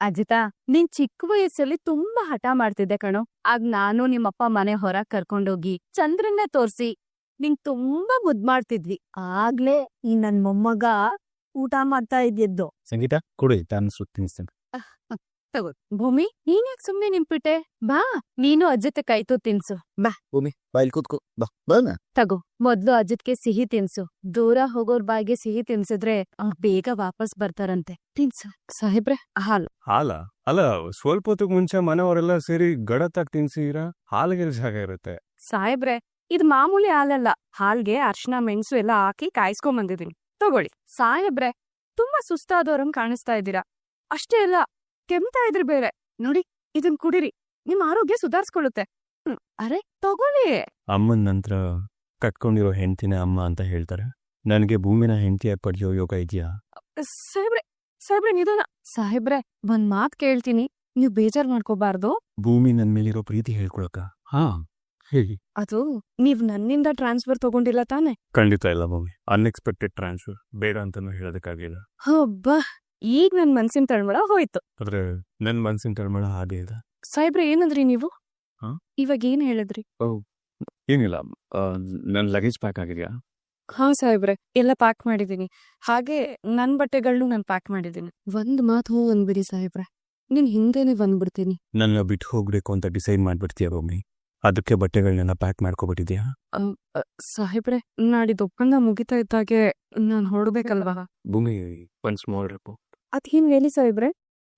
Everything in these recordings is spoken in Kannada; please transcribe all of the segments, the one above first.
ಅಜಿತಾ, ನೀನ್ ಚಿಕ್ಕ ವಯಸ್ಸಲ್ಲಿ ತುಂಬಾ ಹಠ ಮಾಡ್ತಿದ್ದೆ ಕಣೋ. ಆಗ ನಾನು ನಿಮ್ಮಪ್ಪ ಮನೆ ಹೊರಗ್ ಕರ್ಕೊಂಡೋಗಿ ಚಂದ್ರನ್ನೇ ತೋರ್ಸಿ ನಿಂಗ್ ತುಂಬಾ ಮುದ್ ಮಾಡ್ತಿದ್ವಿ. ಆಗ್ಲೇ ಈ ನನ್ ಮೊಮ್ಮಗ ಊಟ ಮಾಡ್ತಾ ಇದ್ದಿದ್ದು. ಸಂಗೀತ ಕೊಡು ತಾನು ಸುತ್ತಿನಿಸ್ತೇನೆ. ತಗೋ ಭೂಮಿ, ನೀನ್ ಯಾಕೆ ಸುಮ್ನೆ ನಿಂತ್ಬಿಟ್ಟೆ? ಬಾ, ನೀನು ಅಜ್ಜತೆ ಕೈತು ತಿನ್ಸು. ಬಾ ಭೂಮಿ ಬಾಯಿಲ್ ಕೂತ್ಕೋ. ಬಾ ತಗೋ, ಮೊದ್ಲು ಅಜ್ಜತ್ಗೆ ಸಿಹಿ ತಿನ್ಸು. ದೂರ ಹೋಗೋರ್ ಬಾಯಿಗೆ ಸಿಹಿ ತಿನ್ಸಿದ್ರೆ ಅವ್ರು ಬೇಗ ವಾಪಸ್ ಬರ್ತಾರಂತೆ. ತಿನ್ಸು. ಸಾಹೇಬ್ರೆ, ಹಾಲು. ಹಾಲ ಅಲ್ಲ, ಸ್ವಲ್ಪ ಹೊತ್ತಿಗೆ ಮುಂಚೆ ಮನೆಯವರೆಲ್ಲ ಸೇರಿ ಗಡತ್ತಾಗಿ ತಿನ್ಸಿರ ಹಾಲಿಗೆ ಜಾಗ ಇರುತ್ತೆ. ಸಾಹೇಬ್ರೆ, ಇದು ಮಾಮೂಲಿ ಹಾಲಲ್ಲ. ಹಾಲ್ಗೆ ಅರ್ಶಿನ ಮೆಣಸು ಎಲ್ಲ ಹಾಕಿ ಕಾಯಿಸ್ಕೊಂಬಂದಿದೀನಿ, ತಗೊಳ್ಳಿ. ಸಾಹೇಬ್ರೆ, ತುಂಬಾ ಸುಸ್ತಾದವ್ರಂಗ್ ಕಾಣಿಸ್ತಾ ಇದ್ದೀರಾ. ಅಷ್ಟೇ ಅಲ್ಲ, ಕೆಮ್ತಾ ಇದ್ರಿ ಬೇರೆ. ನೋಡಿ, ಇದನ್ ಕುಡಿರಿ, ನಿಮ್ ಆರೋಗ್ಯ ಸುಧಾರಿಸ್ಕೊಳ್ಳುತ್ತೆ. ಅರೆ ತಗೊಳ್ಳಿ. ಅಮ್ಮನ ನಂತರ ಕಟ್ಕೊಂಡಿರೋ ಹೆಂಡತಿನ ಅಮ್ಮ ಅಂತ ಹೇಳ್ತಾರೆ. ನನಗೆ ಭೂಮಿನ ಹೆಂಡತಿಯಾಗಿ ಪಡೆಯೋ ಯೋಗ ಇದೆಯಾ? ಸಾಹೇಬ್ರೆ ನಿಧಾನ. ಸಾಹೇಬ್ರೆ, ಒಂದ್ ಮಾತ್ ಕೇಳ್ತೀನಿ, ನೀವ್ ಬೇಜಾರ್ ಮಾಡ್ಕೋಬಾರ್ದು. ಭೂಮಿ ನನ್ ಮೇಲಿರೋ ಪ್ರೀತಿ ಹೇಳ್ಕೊಳಕ? ಹಾ ಹೇಳಿ. ಅದು ನೀವ್ ನನ್ನಿಂದ ಟ್ರಾನ್ಸ್ಫರ್ ತಗೊಂಡಿಲ್ಲ ತಾನೆ? ಖಂಡಿತ ಇಲ್ಲ ಭೂಮಿ, ಅನ್ಎಕ್ಸ್ಪೆಕ್ಟೆಡ್ ಟ್ರಾನ್ಸ್ಫರ್. ಬೇಡ ಅಂತಾನು ಹೇಳೋದಕ್ಕಾಗಿಲ್ಲ. ಹಬ್ಬಾ, ಈಗ ನನ್ ಮನ್ಸಿನ ತಳಮಳ ಹೋಯ್ತು. ಆದ್ರೆ ನನ್ ಮನ್ಸಿನ ತಳಮಳ ಹಾಗೆ ಇದೆ. ಸಾಹೇಬ್ರೆ, ಏನಂದ್ರಿ ನೀವು? ಹಾ? ಇವಾಗ ಏನ್ ಹೇಳಿದ್ರಿ? ಏನಿಲ್ಲ, ನನ್ ಲಗೇಜ್ ಪ್ಯಾಕ್ ಆಗಿದ್ಯಾ? ಹಾ ಸಾಹೇಬ್ರೆ, ಎಲ್ಲ ಪ್ಯಾಕ್ ಮಾಡಿದೀನಿ. ಹಾಗೆ ನನ್ ಬಟ್ಟೆಗಳ್ನು ನಾನ್ ಪ್ಯಾಕ್ ಮಾಡಿದೀನಿ. ಒಂದ್ ಮಾತು ಹೂ ಅಂದ್ಬಿಡಿ ಸಾಹೇಬ್ರೆ, ನೀನ್ ಹಿಂದೆನೆ ಬಂದ್ಬಿಡ್ತೀನಿ. ನನ್ನ ಬಿಟ್ಟು ಹೋಗ್ಬೇಕು ಅಂತ ಡಿಸೈಡ್ ಮಾಡ್ಬಿಡ್ತೀಯ ಭೂಮಿ? ಅದಕ್ಕೆ ಬಟ್ಟೆಗಳನ್ನೆಲ್ಲ ಪ್ಯಾಕ್ ಮಾಡ್ಕೊಬಿಟ್ಟಿದ್ಯಾ? ಸಾಹೇಬ್ರೆ, ನಾಡಿದ್ದು ಒಪ್ಪಂದ ಮುಗಿತಾ ಇದ್ದಾಗೆ ನಾನ್ ಹೊರಡ್ಬೇಕಲ್ವಾ? ಭೂಮಿ, ಒಂದ್ ಸ್ಮಾಲ್ ರಿಪೋರ್ಟ್. ಅದೇನ್ ಹೇಳಿ ಸಾಹೇಬ್ರೆ?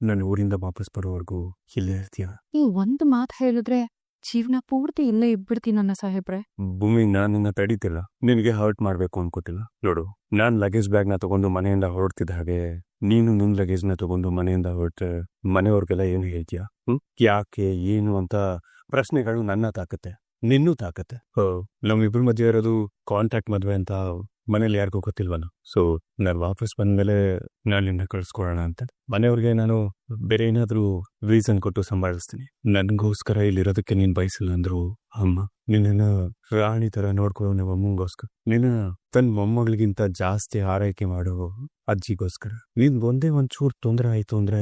ನನ್ನ ಊರಿಂದ ವಾಪಸ್ ಬರೋವರೆಗೂ ಇಲ್ಲೇ ಇರ್ತೀಯ? ಈ ಒಂದ್ ಮಾತ್ ಹೇಳಿದ್ರೆ ಜೀವನ ಪೂರ್ತಿ ಇಲ್ಲೇ ಇಬ್ಬಿಡ್ತೀನನ್ನ ಸಾಹೇಬ್ರೆ. ಭೂಮಿ, ನಾನು ನಿನ್ನ ತಡೀತಿಲ್ಲ, ನಿನಗೆ ಹರ್ಟ್ ಮಾಡ್ಬೇಕು ಅನ್ಕೋತಿಲ್ಲ. ನೋಡು, ನಾನ್ ಲಗೇಜ್ ಬ್ಯಾಗ್ ನ ತಗೊಂಡು ಮನೆಯಿಂದ ಹೊರಡ್ತಿದ್ದ ಹಾಗೆ ನೀನು ನಿನ್ ಲಗೇಜ್ ನ ತಗೊಂಡು ಮನೆಯಿಂದ ಹೊರಟ್ರೆ ಮನೆಯವ್ರಿಗೆಲ್ಲ ಏನು ಹೇಳ್ತೀಯಾ? ಯಾಕೆ ಏನು ಅಂತ ಪ್ರಶ್ನೆಗಳು ನನ್ನ ತಾಕತ್ತೆ, ನಿನ್ನೂ ತಾಕತ್ತೆ. ನಮ್ಮಿಬ್ರ ಮಧ್ಯೆ ಇರೋದು ಕಾಂಟ್ಯಾಕ್ಟ್ ಮದ್ವೆ ಅಂತ ಮನೇಲಿ ಯಾರಿಗೂ ಗೊತ್ತಿಲ್ವನ? ಸೊ ನಾನು ವಾಪಸ್ ಬಂದ್ಮೇಲೆ ನಾನು ನಿನ್ನ ಕಳ್ಸ್ಕೊಡೋಣ ಅಂತ ಮನೆಯವ್ರಿಗೆ ನಾನು ಬೇರೆ ಏನಾದ್ರೂ ರೀಸನ್ ಕೊಟ್ಟು ಸಂಭಾಳಿಸ್ತೀನಿ. ನನ್ಗೋಸ್ಕರ ಇಲ್ಲಿರೋದಕ್ಕೆ ನೀನ್ ಬಯಸಿಲ್ಲ ಅಂದ್ರು ಅಮ್ಮ ನಿನ್ನ ರಾಣಿ ತರ ನೋಡ್ಕೊಳ್ಳೋ ನಿಮ್ಮ ಅಮ್ಮಂಗೋಸ್ಕರ, ನಿನ್ನ ತನ್ನ ಮೊಮ್ಮಗಳಿಗಿಂತ ಜಾಸ್ತಿ ಆರೈಕೆ ಮಾಡೋ ಅಜ್ಜಿಗೋಸ್ಕರ, ನೀನ್ ಒಂದೇ ಒಂಚೂರು ತೊಂದರೆ ಆಯ್ತು ಅಂದ್ರೆ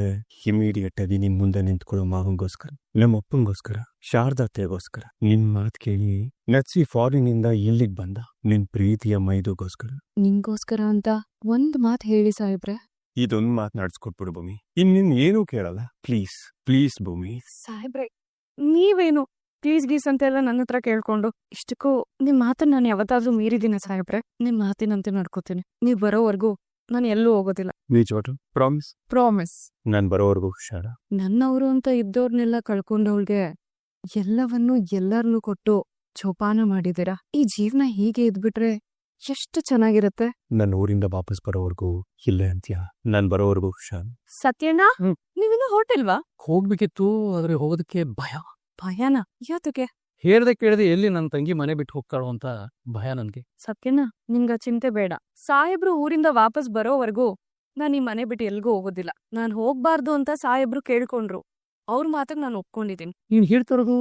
ಇಮಿಡಿಯೇಟ್ ಆಗಿ ನಿನ್ ಮುಂದೆ ನಿಂತ್ಕೊಳ್ಳೋ ಮಾವಂಗೋಸ್ಕರ, ನಮ್ಮ ಅಪ್ಪಂಗೋಸ್ಕರ, ಶಾರದಾತೆಗೋಸ್ಕರ, ನಿನ್ ಮಾತ್ ಕೇಳಿ ನಚ್ಚಿ ಫಾರಿನ್ ಇಂದ ಇಲ್ಲಿಗ್ ಬಂದ ನಿನ್ ಪ್ರೀತಿಯ ಮೈದುಗೋಸ್ಕರ. ನಿಂಗೋಸ್ಕರ ಅಂತ ಒಂದ್ ಮಾತ್ ಹೇಳಿ ಸಾಹೇಬ್ರೆ. ಇದೊಂದು ಮಾತನಾಡ್ಸ್ಕೊಟ್ಬಿಡು ಭೂಮಿ, ಇನ್ನಿನ್ ಏನೂ ಕೇಳಲ್ಲ. ಪ್ಲೀಸ್ ಪ್ಲೀಸ್ ಭೂಮಿ. ಸಾಹೇಬ್ರೆ, ನೀವೇನು ಪ್ಲೀಸ್ ಗೀಸ್ ಅಂತೆಲ್ಲ ನನ್ನ ಹತ್ರ ಕೇಳ್ಕೊಂಡು, ಇಷ್ಟಕ್ಕೂ ನಿಮ್ ಮಾತನ್ನ ನಾನು ಯಾವತ್ತಾದ್ರೂ ಮೀರಿದೀನ ಸಾಹೇಬ್ರೆ? ನಿಮ್ ಮಾತಿನಂತೆ ನಡ್ಕೋತೀನಿ. ನೀವ್ ಬರೋವರೆಗೂ ನಾನು ಎಲ್ಲೂ ಹೋಗೋದಿಲ್ಲ. ನಿಜವಾಗ್ಲೂ ಪ್ರಾಮಿಸ್? ಪ್ರಾಮಿಸ್. ನಾನ್ ಬರೋವರೆಗೂ ಹುಷಾರ. ನನ್ನವರು ಅಂತ ಇದ್ದೋರ್ನೆಲ್ಲ ಕಳ್ಕೊಂಡವಳ್ಗೆ ಎಲ್ಲವನ್ನೂ ಎಲ್ಲರನ್ನೂ ಕೊಟ್ಟು ಜೋಪಾನ ಮಾಡಿದೀರಾ. ಈ ಜೀವನ ಹೀಗೆ ಇದ್ಬಿಟ್ರೆ ಎಷ್ಟು ಚೆನ್ನಾಗಿರತ್ತೆ. ನನ್ನ ಊರಿಂದ ವಾಪಸ್ ಬರೋವರೆಗೂ ಇಲ್ಲೇ ಅಂತ್ಯ. ನಾನ್ ಬರೋವರೆಗೂ ಹುಷಾರ್. ಸತ್ಯಣ್ಣ, ನೀವಿನ್ನೂ ಹೊರಟಿಲ್ವಾ? ಹೋಗ್ಬೇಕಿತ್ತು, ಆದ್ರೆ ಹೋಗೋದಕ್ಕೆ ಭಯ. ಭಯನ? ಯಾತಕ್ಕೆ? ಹೇಳ್ದೆ ಕೇಳದೆ ಎಲ್ಲಿ ನನ್ನ ತಂಗಿ ಮನೆ ಬಿಟ್ಟು ಹೋಗ್ತಾಳೋ ಅಂತ ಭಯ ನನ್ಗೆ. ಸತ್ಯಣ್ಣ, ನಿಮ್ಗ ಚಿಂತೆ ಬೇಡ. ಸಾಹೇಬ್ರು ಊರಿಂದ ವಾಪಸ್ ಬರೋವರೆಗೂ ನಾನ್ ಈ ಮನೆ ಬಿಟ್ಟು ಎಲ್ಗೂ ಹೋಗೋದಿಲ್ಲ. ನಾನ್ ಹೋಗ್ಬಾರ್ದು ಅಂತ ಸಾಹೇಬ್ರು ಕೇಳ್ಕೊಂಡ್ರು, ಅವ್ರ ಮಾತಗ್ ನಾನು ಒಪ್ಕೊಂಡಿದ್ದೀನಿ. ನೀನ್ ಹೇಳ್ತಿರೋದು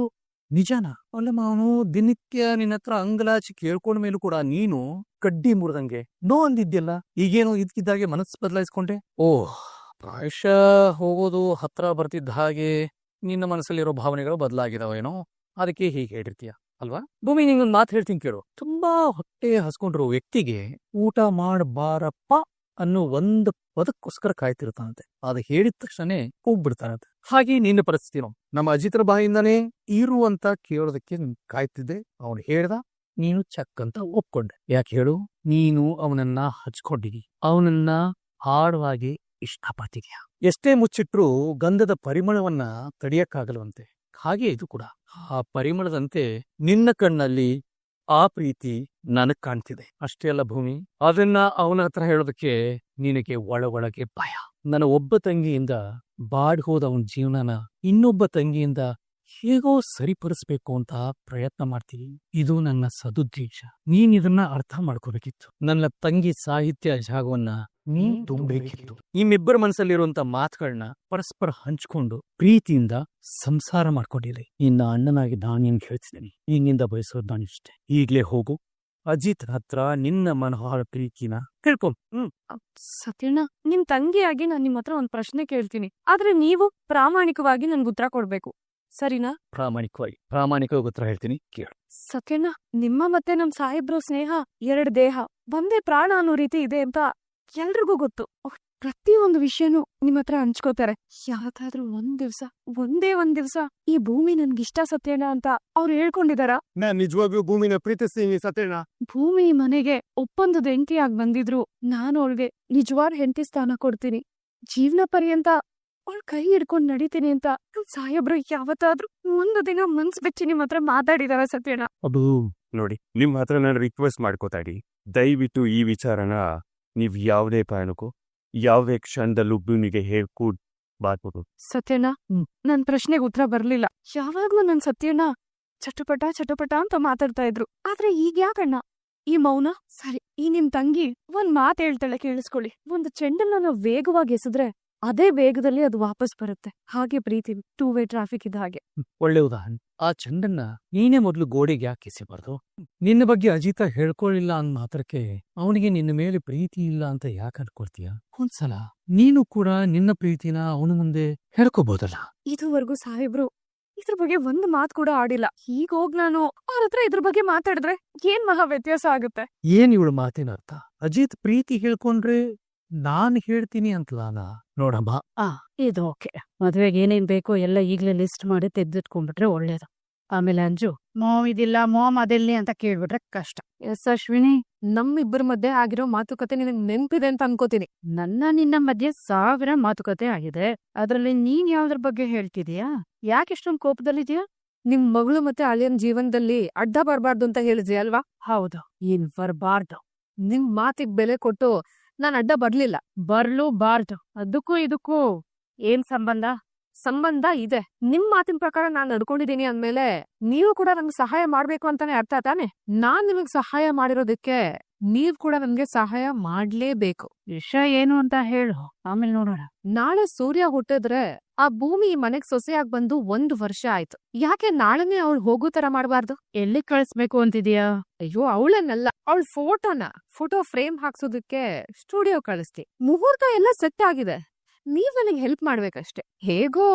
ನಿಜಾನ? ಅಲ್ಲಮ್ಮ, ಅವನು ದಿನಕ್ಕೆ ನಿನ್ನ ಹತ್ರ ಅಂಗಲಾಚಿ ಕೇಳ್ಕೊಂಡ ಮೇಲೂ ಕೂಡ ನೀನು ಕಡ್ಡಿ ಮುರಿದಂಗೆ ನೋ ಅಂದಿದ್ಯಲ್ಲ. ಈಗೇನೋ ಇದ್ಕಿದ್ದಾಗೆ ಮನಸ್ಸು ಬದಲಾಯಿಸ್ಕೊಂಡೆ. ಓಹ್, ಪ್ರಾಯಶಃ ಹೋಗೋದು ಹತ್ರ ಬರ್ತಿದ್ದ ಹಾಗೆ ನಿನ್ನ ಮನಸ್ಸಲ್ಲಿರೋ ಭಾವನೆಗಳು ಬದಲಾಗಿದಾವೇನೋ, ಅದಕ್ಕೆ ಹೀಗೆ ಹೇಳಿರ್ತೀಯ ಅಲ್ವಾ? ಭೂಮಿ, ನಿಂಗೊಂದು ಮಾತು ಹೇಳ್ತೀನಿ ಕೇಳು. ತುಂಬಾ ಹೊಟ್ಟೆ ಹಸ್ಕೊಂಡಿರೋ ವ್ಯಕ್ತಿಗೆ ಊಟ ಮಾಡಬಾರಪ್ಪ ಅನ್ನೋ ಒಂದು ಪದಕ್ಕೋಸ್ಕರ ಕಾಯ್ತಿರ್ತಾನಂತೆ. ಅದು ಹೇಳಿದ ತಕ್ಷಣ ಹೋಗ್ಬಿಡ್ತಾನಂತೆ. ಹಾಗೆ ನಿನ್ನ ಪರಿಸ್ಥಿತಿನೋ ನಮ್ಮ ಅಜಿತರ ಬಾಯಿಂದಾನೇ ಇರುವಂತ ಕೇಳೋದಕ್ಕೆ ಕಾಯ್ತಿದ್ದೆ. ಅವನು ಹೇಳ್ದ, ನೀನು ಚಕ್ ಅಂತ ಒಪ್ಕೊಂಡೆ. ಯಾಕೆ ಹೇಳು? ನೀನು ಅವನನ್ನ ಹಚ್ಕೊಂಡಿದಿ, ಅವನನ್ನ ಆಳವಾಗಿ ಇಷ್ಟಪಡ್ತಿದ್ಯಾ. ಎಷ್ಟೇ ಮುಚ್ಚಿಟ್ರೂ ಗಂಧದ ಪರಿಮಳವನ್ನ ತಡೆಯಕ್ಕಾಗಲ್ವಂತೆ. ಹಾಗೆ ಇದು ಕೂಡ ಆ ಪರಿಮಳದಂತೆ ನಿನ್ನ ಕಣ್ಣಲ್ಲಿ ಆ ಪ್ರೀತಿ ನನಗ್ ಕಾಣ್ತಿದೆ. ಅಷ್ಟೇ ಅಲ್ಲ ಭೂಮಿ, ಅದನ್ನ ಅವನ ಹತ್ರ ಹೇಳೋದಕ್ಕೆ ನಿನಗೆ ಒಳಗೆ ಭಯ. ನನ್ನ ಒಬ್ಬ ತಂಗಿಯಿಂದ ಬಾಡ್ ಹೋದ ಅವನ ಜೀವನನ ಇನ್ನೊಬ್ಬ ತಂಗಿಯಿಂದ ಹೇಗೋ ಸರಿಪಡಿಸ್ಬೇಕು ಅಂತ ಪ್ರಯತ್ನ ಮಾಡ್ತೀನಿ. ಇದು ನನ್ನ ಸದುದ್ದೇಶ. ನೀನ್ ಇದನ್ನ ಅರ್ಥ ಮಾಡ್ಕೋಬೇಕಿತ್ತು. ನನ್ನ ತಂಗಿ ಸಾಹಿತ್ಯ ಜಾಗವನ್ನ ನೀನ್ ತುಂಬಬೇಕಿತ್ತು. ನಿಮ್ಮಿಬ್ಬರ ಮನಸ್ಸಲ್ಲಿರುವಂತ ಮಾತುಗಳನ್ನ ಪರಸ್ಪರ ಹಂಚ್ಕೊಂಡು ಪ್ರೀತಿಯಿಂದ ಸಂಸಾರ ಮಾಡ್ಕೊಂಡಿರಿ. ನಿನ್ನ ಅಣ್ಣನಾಗಿ ನಾನೇನ್ ಹೇಳ್ತಿದ್ದೀನಿ, ನಿನ್ನಿಂದ ಬಯಸೋದು ನಾನಿಷ್ಟೇ. ಈಗ್ಲೇ ಹೋಗು, ಅಜಿತ್ ಹತ್ರ ನಿನ್ನ ಮನೋಹರ ಪ್ರೀತಿನ ಕೇಳ್ಕೊ. ಸತ್ಯಣ್ಣ, ನಿಮ್ ತಂಗಿಯಾಗಿ ನಾನ್ ನಿಮ್ ಹತ್ರ ಒಂದ್ ಪ್ರಶ್ನೆ ಕೇಳ್ತೀನಿ, ಆದ್ರೆ ನೀವು ಪ್ರಾಮಾಣಿಕವಾಗಿ ನನ್ಗೆ ಉತ್ತರ ಕೊಡ್ಬೇಕು, ಸರಿನಾ? ಪ್ರಾಮಾಣಿಕವಾಗಿ ಉತ್ತರ ಹೇಳ್ತೀನಿ, ಕೇಳು. ಸತ್ಯಣ್ಣ, ನಿಮ್ಮ ಮತ್ತೆ ನಮ್ ಸಾಹೇಬ್ರು ಸ್ನೇಹ 2 ದೇಹ ಒಂದೇ ಪ್ರಾಣ ಅನ್ನೋ ರೀತಿ ಇದೆ ಅಂತ ಎಲ್ರಿಗೂ ಗೊತ್ತು. ಪ್ರತಿಯೊಂದು ವಿಷಯನೂ ನಿಮ್ ಹತ್ರ ಹಂಚ್ಕೋತಾರೆ. ಯಾವ್ದಾದ್ರೂ ಒಂದೇ ಒಂದ್ ದಿವ್ಸ ಈ ಭೂಮಿ ನನ್ಗಿಷ್ಟ ಸತ್ಯಣ್ಣ ಅಂತ ಅವ್ರು ಹೇಳ್ಕೊಂಡಿದಾರ? ನಾನ್ ನಿಜವಾಗ್ಲೂ ಭೂಮಿನ ಪ್ರೀತಿಸ್ತೀನಿ ಸತ್ಯಣ್ಣ. ಭೂಮಿ ಮನೆಗೆ ಒಪ್ಪಂದದ ಹೆಂಡತಿಯಾಗಿ ಬಂದಿದ್ರು ನಾನು ಅವಳಿಗೆ ನಿಜವಾದ ಹೆಂಡತಿ ಸ್ಥಾನ ಕೊಡ್ತೀನಿ, ಜೀವನ ಪರ್ಯಂತ ಅವಳ ಕೈ ಹಿಡ್ಕೊಂಡ್ ನಡೀತೀನಿ ಅಂತ ನಮ್ ಸಾಹೇಬ್ರು ಯಾವತ್ತಾದ್ರೂ ಒಂದು ದಿನ ಮನ್ಸ್ ಬೆಚ್ಚಿ ನಿಮ್ ಹತ್ರ ಮಾತಾಡಿದಾರ ಸತ್ಯಣ್ಣ? ಅದು ನೋಡಿ, ನಿಮ್ ಹತ್ರ ನಾನು ರಿಕ್ವೆಸ್ಟ್ ಮಾಡ್ಕೋತಾಡಿ, ದಯವಿಟ್ಟು ಈ ವಿಚಾರನ ನೀವ್ ಯಾವುದೇ ಕಾರಣಕ್ಕೂ ಯಾವುದೇ ಕ್ಷಣದಲ್ಲೂ ಭೂಮಿಗೆ ಹೇಳ್ಕೊಡ್ಬಾರ್ದು. ಸತ್ಯಣ್ಣ, ನನ್ ಪ್ರಶ್ನೆಗೆ ಉತ್ತರ ಬರ್ಲಿಲ್ಲ. ಯಾವಾಗ್ಲೂ ನನ್ ಸತ್ಯಣ್ಣ ಚಟಪಟ ಅಂತ ಮಾತಾಡ್ತಾ ಇದ್ರು, ಆದ್ರೆ ಈಗ ಯಾಕಣ್ಣ ಈ ಮೌನ? ಸರಿ, ಈ ನಿಮ್ ತಂಗಿ ಒಂದ್ ಮಾತ್ ಹೇಳ್ತಾಳೆ, ಕೇಳಿಸ್ಕೊಳ್ಳಿ. ಒಂದು ಚೆಂಡನ್ನ ನಾವು ವೇಗವಾಗಿ ಎಸೆದ್ರೆ ಅದೇ ವೇಗದಲ್ಲಿ ಅದು ವಾಪಸ್ ಬರುತ್ತೆ. ಹಾಗೆ ಪ್ರೀತಿ 2 ವೇ ಟ್ರಾಫಿಕ್ ಇದ್ದ ಹಾಗೆ. ಒಳ್ಳೆ ಉದಾಹರಣೆ. ಆ ಚೆಂಡನ್ನ ನೀನೇ ಮೊದಲು ಗೋಡೆಗೆ ಯಾಕೆ ಎಸೆಬಾರ್ದು? ನಿನ್ನ ಬಗ್ಗೆ ಅಜಿತ ಹೇಳ್ಕೊಳ್ಳಿಲ್ಲ ಅಂದ ಮಾತ್ರಕ್ಕೆ ಅವನಿಗೆ ನಿನ್ನ ಮೇಲೆ ಪ್ರೀತಿ ಇಲ್ಲ ಅಂತ ಯಾಕೆ ಅನ್ಕೊಳ್ತೀಯ? ಒಂದ್ಸಲ ನೀನು ಕೂಡ ನಿನ್ನ ಪ್ರೀತಿನ ಅವನ ಮುಂದೆ ಹೇಳ್ಕೋಬಹುದಲ್ಲ. ಇದುವರೆಗೂ ಸಾಹೇಬ್ರು ಇದ್ರ ಬಗ್ಗೆ ಒಂದು ಮಾತು ಕೂಡ ಆಡಿಲ್ಲ. ಈಗ ಹೋಗ್ ನಾನು ಅವ್ರ ಹತ್ರ ಇದ್ರ ಬಗ್ಗೆ ಮಾತಾಡಿದ್ರೆ ಏನ್ ಮಹಾ ವ್ಯತ್ಯಾಸ ಆಗುತ್ತೆ? ಏನ್ ಇವಳು ಮಾತಿನ ಅರ್ಥ? ಅಜಿತ್ ಪ್ರೀತಿ ಹೇಳ್ಕೊಂಡ್ರೆ ನಾನ್ ಹೇಳ್ತೀನಿ ಅಂತಲಾನ? ನೋಡಮ್ಮ, ಇದು ಓಕೆ. ಮದ್ವೆಗೆ ಏನೇನ್ ಬೇಕೋ ಎಲ್ಲ ಈಗ್ಲೇ ಲಿಸ್ಟ್ ಮಾಡಿ ತೆಗ್ದಿಟ್ಕೊಂಡ್ಬಿಟ್ರೆ ಒಳ್ಳೇದು. ಆಮೇಲೆ ಅಂಜು, ಮೋಮ್ ಇದಿಲ್ಲ, ಮೋಮ್ ಅದೆಲ್ಲಿ ಅಂತ ಕೇಳ್ಬಿಟ್ರೆ ಕಷ್ಟ. ಎಸ್ ಅಶ್ವಿನಿ, ನಮ್ಮಿಬ್ಬರ ಮಧ್ಯೆ ಆಗಿರೋ ಮಾತುಕತೆ ನಿನಗೆ ನೆನ್ಪಿದೆ ಅಂತ ಅನ್ಕೋತೀನಿ. ನಿನ್ನ ಮಧ್ಯೆ 1000 ಮಾತುಕತೆ ಆಗಿದೆ, ಅದ್ರಲ್ಲಿ ನೀನ್ ಯಾವ್ದ್ರ ಬಗ್ಗೆ ಹೇಳ್ತಿದೀಯಾ? ಯಾಕೆ ಇಷ್ಟೊಂದು ಕೋಪದಲ್ಲಿದ್ಯಾ? ನಿಮ್ ಮಗಳು ಮತ್ತೆ ಅಳಿಯನ್ ಜೀವನದಲ್ಲಿ ಅಡ್ಡ ಬರ್ಬಾರ್ದು ಅಂತ ಹೇಳಿದ್ರಿ ಅಲ್ವಾ? ಹೌದು, ಏನ್ ಬರ್ಬಾರ್ದು. ನಿಮ್ ಮಾತಿಗ್ ಬೆಲೆ ಕೊಟ್ಟು ನಾನ್ ಅಡ್ಡ ಬರ್ಲಿಲ್ಲ. ಬರ್ಲೂಬಾರ್ದು. ಅದಕ್ಕೂ ಇದಕ್ಕೂ ಏನ್ ಸಂಬಂಧ? ಸಂಬಂಧ ಇದೆ. ನಿಮ್ ಮಾತಿನ ಪ್ರಕಾರ ನಾನ್ ನಡ್ಕೊಂಡಿದೀನಿ ಅಂದ್ಮೇಲೆ ನೀವು ಕೂಡ ನಮ್ಗೆ ಸಹಾಯ ಮಾಡ್ಬೇಕು ಅಂತಾನೆ ಅರ್ಥ ತಾನೆ? ನಾನ್ ನಿಮಗ್ ಸಹಾಯ ಮಾಡಿರೋದಕ್ಕೆ ನೀವ್ ಕೂಡ ನಮ್ಗೆ ಸಹಾಯ ಮಾಡ್ಲೇಬೇಕು. ವಿಷಯ ಏನು ಅಂತ ಹೇಳು, ಆಮೇಲೆ ನೋಡೋಣ. ನಾಳೆ ಸೂರ್ಯ ಹುಟ್ಟಿದ್ರೆ ಆ ಭೂಮಿ ಈ ಮನೆಗ್ ಸೊಸೆಯಾಗಿ ಬಂದು 1 ವರ್ಷ ಆಯ್ತು. ಯಾಕೆ ನಾಳೆನೆ ಅವಳು ಹೋಗೋ ತರ ಮಾಡ್ಬಾರ್ದು? ಎಲ್ಲಿ ಕಳಿಸ್ಬೇಕು ಅಂತಿದ್ಯಾ? ಅಯ್ಯೋ, ಅವಳನ್ನಲ್ಲ, ಅವಳ ಫೋಟೋ ಫ್ರೇಮ್ ಹಾಕ್ಸೋದಕ್ಕೆ ಸ್ಟುಡಿಯೋ ಕಳಿಸ್ತಿ. ಮುಹೂರ್ತ ಎಲ್ಲ ಸೆಟ್ ಆಗಿದೆ, ನೀವ್ ನನಗೆ ಹೆಲ್ಪ್ ಮಾಡ್ಬೇಕಷ್ಟೆ. ಹೇಗೋ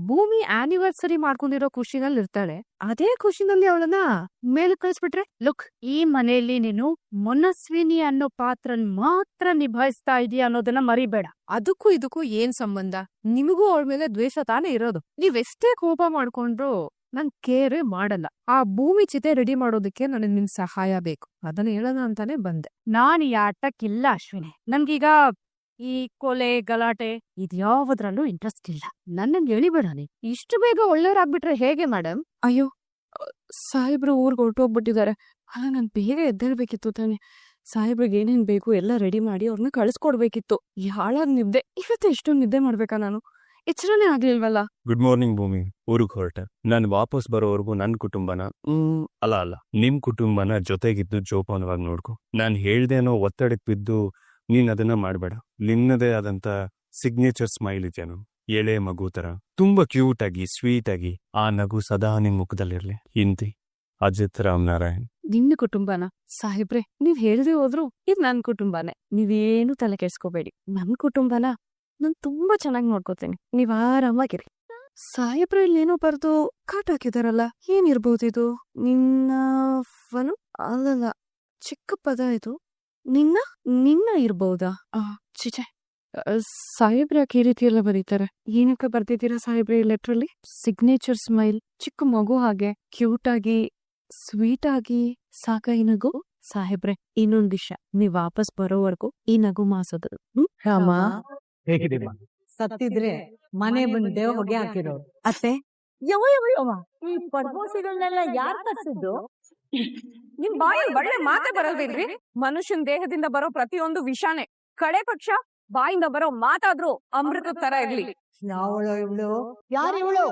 ಭೂಮಿ ಆನಿವರ್ಸರಿ ಮಾಡ್ಕೊಂಡಿರೋ ಖುಷಿನಲ್ಲಿ ಇರ್ತಾಳೆ, ಅದೇ ಖುಷಿನಲ್ಲಿ ಅವಳನ್ನ ಮೇಲೆ ಕಳಿಸ್ಬಿಟ್ರೆ? ಲುಕ್, ಈ ಮನೆಯಲ್ಲಿ ನೀನು ಮನಸ್ವಿನಿ ಅನ್ನೋ ಪಾತ್ರನ್ ಮಾತ್ರ ನಿಭಾಯಿಸ್ತಾ ಇದೀಯ ಅನ್ನೋದನ್ನ ಮರಿಬೇಡ. ಅದಕ್ಕೂ ಇದಕ್ಕೂ ಏನ್ ಸಂಬಂಧ? ನಿಮಗೂ ಅವಳ ಮೇಲೆ ದ್ವೇಷ ತಾನೇ ಇರೋದು. ನೀವೆಷ್ಟೇ ಕೋಪ ಮಾಡ್ಕೊಂಡ್ರು ನಾನ್ ಕೇರೇ ಮಾಡಲ್ಲ. ಆ ಭೂಮಿ ಚಿತೆ ರೆಡಿ ಮಾಡೋದಕ್ಕೆ ನನಗ್ ನಿನ್ ಸಹಾಯ ಬೇಕು, ಅದನ್ನ ಹೇಳೋಣ ಅಂತಾನೆ ಬಂದೆ. ನಾನ್ ಈ ಆಟಕ್ಕಿಲ್ಲ ಅಶ್ವಿನಿ. ನನ್ಗೀಗ ಈ ಕೊಲೆ ಗಲಾಟೆ ಇದ್ಯಾವುದ್ರಲ್ಲೂ ಇಂಟ್ರೆಸ್ಟ್ ಇಲ್ಲ. ನನ್ನನ್ ಎಳಿಬೇಡ ನೀ. ಇಷ್ಟು ಬೇಗ ಒಳ್ಳೆಯವ್ರಾಗ್ಬಿಟ್ರೆ ಹೇಗೆ ಮೇಡಮ್? ಅಯ್ಯೋ, ಸಾಹೇಬ್ರು ಊರ್ಗ್ ಹೊರಟೋಗ್ಬಿಟ್ಟಿದ್ದಾರೆ. ಅಲ್ಲ, ನಾನ್ ಬೇಗ ಎದ್ದೇಳ್ಬೇಕಿತ್ತು ತಾನೆ. ಸಾಹೇಬ್ರಿಗೆ ಏನೇನ್ ಬೇಕು ಎಲ್ಲ ರೆಡಿ ಮಾಡಿ ಅವ್ರನ್ನ ಕಳಿಸ್ಕೊಡ್ಬೇಕಿತ್ತು. ಯಾಳಾಗ್ ನಿದ್ದೆ, ಇವತ್ತು ಎಷ್ಟೊಂದು ನಿದ್ದೆ ಮಾಡ್ಬೇಕಾ ನಾನು? ಎಚ್ಚರನೇ ಆಗ್ಲಿಲ್ವಲ್ಲ. ಗುಡ್ ಮಾರ್ನಿಂಗ್ ಭೂಮಿ. ಊರಿಗೆ ಹೊರಟೆ. ನಾನು ವಾಪಸ್ ಬರೋವರೆಗೂ ನನ್ನ ಕುಟುಂಬನ ಅಲ್ಲ ನಿಮ್ ಕುಟುಂಬನ ಜೊತೆಗಿದ್ದು ಜೋಪಾನವಾಗಿ ನೋಡ್ಕೊ. ನಾನು ಹೇಳ್ದೇನೋ ಒತ್ತಡಕ್ಕೆ ಬಿದ್ದು ನೀನ್ ಅದನ್ನ ಮಾಡ್ಬೇಡ. ನಿನ್ನದೇ ಆದಂತ ಸಿಗ್ನೇಚರ್ ಸ್ಮೈಲ್ ಇದೆಯೇನು, ಎಳೆ ಮಗು ತರ ತುಂಬಾ ಕ್ಯೂಟ್ ಆಗಿ ಸ್ವೀಟ್ ಆಗಿ ಆ ನಗು ಸದಾ ನಿನ್ ಮುಖದಲ್ಲಿರ್ಲಿ. ಇಂತಿ ಅಜಿತ್ ರಾಮನಾರಾಯಣ್. ನಿನ್ನ ಕುಟುಂಬನ? ಸಾಹೇಬ್ರೆ, ನೀವ್ ಹೇಳ್ದೆ ಹೋದ್ರು ಇದು ನನ್ ಕುಟುಂಬನೇ. ನೀವೇನು ತಲೆ ಕೆಡ್ಸ್ಕೋಬೇಡಿ. ನನ್ ಕುಟುಂಬನ ನಾನ್ ತುಂಬಾ ಚೆನ್ನಾಗಿ ನೋಡ್ಕೋತೀನಿ, ನೀವ್ ಆರಾಮಾಗಿರಿ. ಸಾಹೇಬ್ರ ಇಲ್ಲೇನೋ ಬರ್ದು ಕಾಟ್ ಹಾಕಿದಾರಲ್ಲ, ಏನಿರ್ಬೋದಿದು? ನಿನ್ನ ಅಲ್ಲಲ್ಲ, ಚಿಕ್ಕ ಪದ ಇದು. ನಿನ್ನ ಇರ್ಬೋದಾ? ಚಿಚೆ, ಸಾಹೇಬ್ರ ಯಾಕೆ ಈ ರೀತಿ ಎಲ್ಲ ಬರೀತಾರೆ? ಏನಕ್ಕೆ ಬರ್ತಿದ್ದೀರಾ ಸಾಹೇಬ್ರೆ ಈ ಲೆಟ್ರಲ್ಲಿ? ಸಿಗ್ನೇಚರ್ ಸ್ಮೈಲ್, ಚಿಕ್ಕ ಮಗು ಹಾಗೆ ಕ್ಯೂಟ್ ಆಗಿ ಸ್ವೀಟ್ ಆಗಿ ಸಾಕ ಈ ನಗು? ಸಾಹೇಬ್ರೆ, ಇನ್ನೊಂದ್ ವಿಷಯ, ನೀವ್ ವಾಪಸ್ ಬರೋವರೆಗೂ ಈ ನಗು ಮಾಸೋದು. ರಾಮ, ಹೇಗಿದ್ದೀಮ್ಮ? ಸತ್ತಿದ್ರೆ ಮನೆ ಮುಂದೆ ಹೊಗೆ ಹಾಕಿರೋರು. ಅತ್ತೆ, ಈ ಪದ್ಮಸಿಗಳನ್ನೆಲ್ಲ ಯಾರ್ ತರ್ಸಿದ್ದು? ನಿಮ್ ಬಾಯಲ್ಲಿ ಒಳ್ಳೆ ಮಾತೆ ಬರಲ್ವೇನ್ರಿ? ಮನುಷ್ಯನ್ ದೇಹದಿಂದ ಬರೋ ಪ್ರತಿಯೊಂದು ವಿಷಾನೇ ಕಡೆ ಪಕ್ಷ ಬಾಯಿಂದ ಬರೋ ಮಾತಾದ್ರೂ ಅಮೃತ ತರ ಇರ್ಲಿ. ಯಾವಳು ಇವಳು? ಯಾರು ಇವಳು?